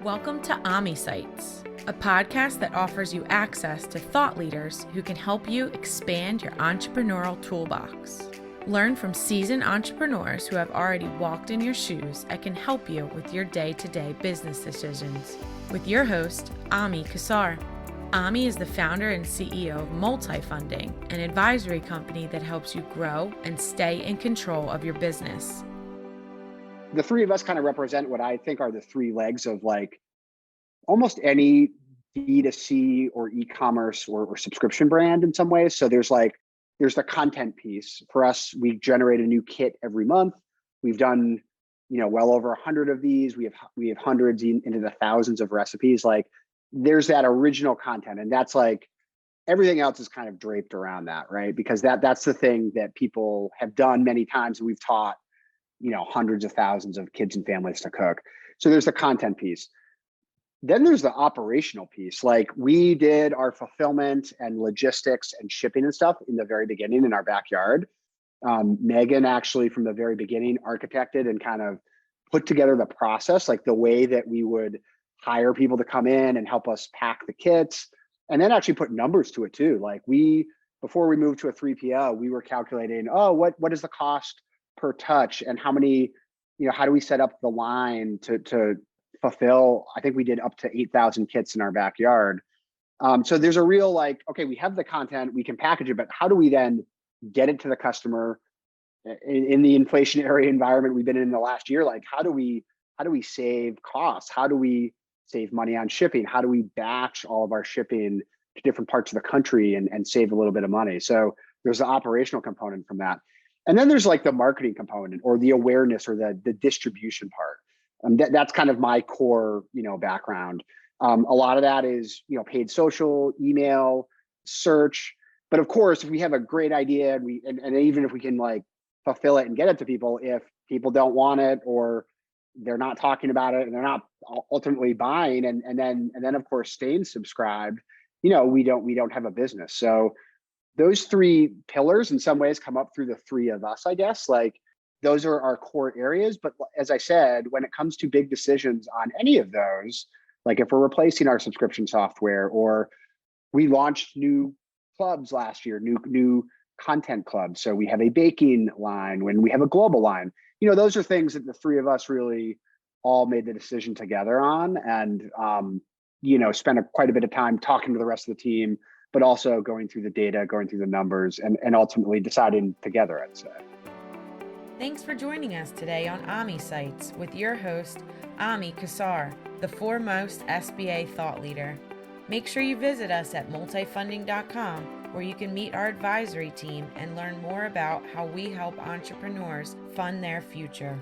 Welcome to AmiSights, a podcast that offers you access to thought leaders who can help you expand your entrepreneurial toolbox. Learn from seasoned entrepreneurs who have already walked in your shoes and can help you with your day-to-day business decisions. With your host, Ami Kassar. Ami is the founder and CEO of Multifunding, an advisory company that helps you grow and stay in control of your business. The three of us kind of represent what I think are the three legs of like almost any B2C or e-commerce or subscription brand in some ways. So there's the content piece. For us, we generate a new kit every month. We've done, well over 100 of these. We have hundreds into the thousands of recipes. Like there's that original content, and that's like everything else is kind of draped around that, right? Because that's the thing that people have done many times. We've taught hundreds of thousands of kids and families to cook. So there's the content piece. Then there's the operational piece. Like we did our fulfillment and logistics and shipping and stuff in the very beginning in our backyard. Megan actually from the very beginning architected and kind of put together the process, like the way that we would hire people to come in and help us pack the kits, and then actually put numbers to it too. Like before we moved to a 3PL, we were calculating, what is the cost per touch and how many, how do we set up the line to fulfill? I think we did up to 8,000 kits in our backyard. So there's a real okay, we have the content, we can package it, but how do we then get it to the customer in the inflationary environment we've been in the last year? Like how do we save costs? How do we save money on shipping? How do we batch all of our shipping to different parts of the country and save a little bit of money? So there's the operational component from that. And then there's like the marketing component or the awareness or the distribution part. That's kind of my core, background. A lot of that is, paid social, email, search. But of course, if we have a great idea and even if we can like fulfill it and get it to people, if people don't want it or they're not talking about it and they're not ultimately buying and then of course staying subscribed, we don't have a business. So those three pillars in some ways come up through the three of us, I guess. Like those are our core areas. But as I said, when it comes to big decisions on any of those, like if we're replacing our subscription software or we launched new clubs last year, new content clubs. So we have a baking line when we have a global line, those are things that the three of us really all made the decision together on and, spent quite a bit of time talking to the rest of the team, but also going through the data, going through the numbers, and ultimately deciding together, I'd say. Thanks for joining us today on AmiSights with your host, Ami Kassar, the foremost SBA thought leader. Make sure you visit us at multifunding.com, where you can meet our advisory team and learn more about how we help entrepreneurs fund their future.